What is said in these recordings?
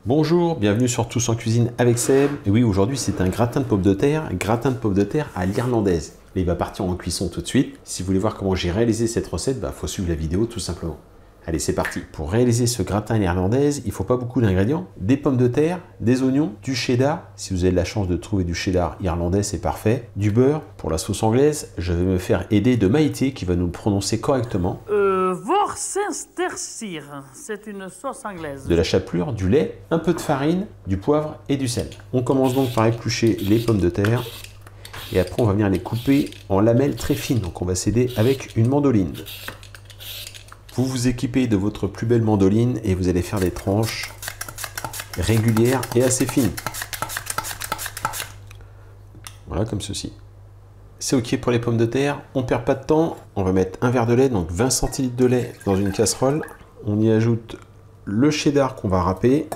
Bonjour, bienvenue sur Tous en cuisine avec Seb. Et oui, aujourd'hui c'est un gratin de pommes de terre à l'irlandaise. Il va partir en cuisson tout de suite. Si vous voulez voir comment j'ai réalisé cette recette, faut suivre la vidéo tout simplement. Allez, c'est parti. Pour réaliser ce gratin à l'irlandaise, il ne faut pas beaucoup d'ingrédients. Des pommes de terre, des oignons, du cheddar. Si vous avez de la chance de trouver du cheddar irlandais, c'est parfait. Du beurre. Pour la sauce anglaise, je vais me faire aider de Maïté qui va nous le prononcer correctement. Worcestershire, c'est une sauce anglaise. De la chapelure, du lait, un peu de farine, du poivre et du sel. On commence donc par éplucher les pommes de terre. Et après, on va venir les couper en lamelles très fines. Donc, on va s'aider avec une mandoline. Vous vous équipez de votre plus belle mandoline et vous allez faire des tranches régulières et assez fines. Voilà, comme ceci. C'est ok pour les pommes de terre. On ne perd pas de temps. On va mettre un verre de lait, donc 20 centilitres de lait dans une casserole. On y ajoute le cheddar qu'on va râper.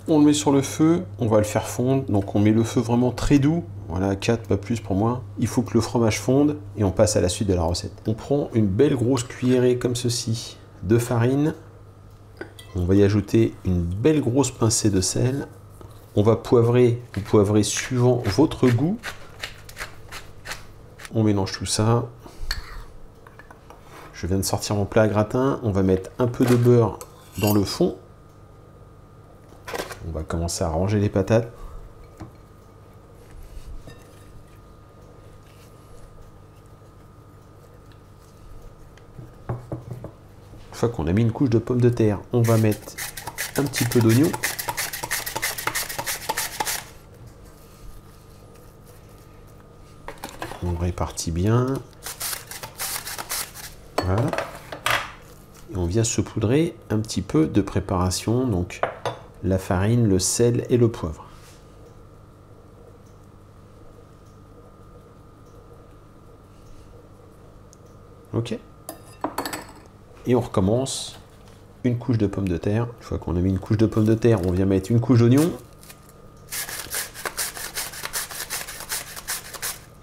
On le met sur le feu, on va le faire fondre. Donc on met le feu vraiment très doux. Voilà, 4, pas plus pour moi. Il faut que le fromage fonde et on passe à la suite de la recette. On prend une belle grosse cuillerée comme ceci de farine. On va y ajouter une belle grosse pincée de sel. On va poivrer, vous poivrez suivant votre goût. On mélange tout ça. Je viens de sortir mon plat à gratin. On va mettre un peu de beurre dans le fond. On va commencer à ranger les patates. Une fois qu'on a mis une couche de pommes de terre, on va mettre un petit peu d'oignon. On répartit bien. Voilà. Et on vient saupoudrer un petit peu de préparation, donc la farine, le sel et le poivre. Ok. Et on recommence. Une couche de pommes de terre. Une fois qu'on a mis une couche de pommes de terre, on vient mettre une couche d'oignon.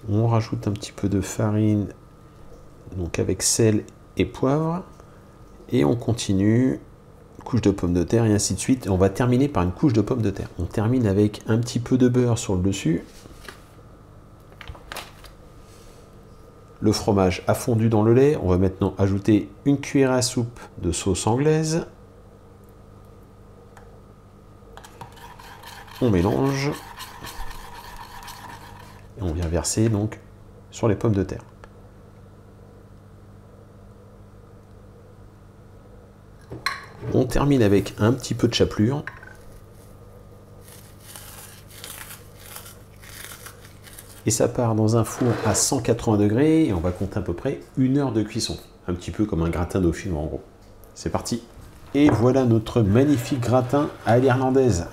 On rajoute un petit peu de farine, donc avec sel et poivre. Et on continue. Une couche de pommes de terre et ainsi de suite. Et on va terminer par une couche de pommes de terre. On termine avec un petit peu de beurre sur le dessus. Le fromage a fondu dans le lait. On va maintenant ajouter une cuillère à soupe de sauce anglaise. On mélange. Et on vient verser donc sur les pommes de terre. On termine avec un petit peu de chapelure. Et ça part dans un four à 180 degrés et on va compter à peu près 1 heure de cuisson. Un petit peu comme un gratin dauphinois en gros. C'est parti. Et voilà notre magnifique gratin à l'irlandaise.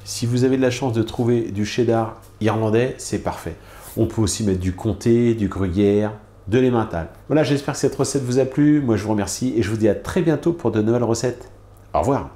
Si vous avez de la chance de trouver du cheddar irlandais, c'est parfait. On peut aussi mettre du comté, du gruyère, de l'emmental. Voilà, j'espère que cette recette vous a plu. Moi, je vous remercie et je vous dis à très bientôt pour de nouvelles recettes. Au revoir.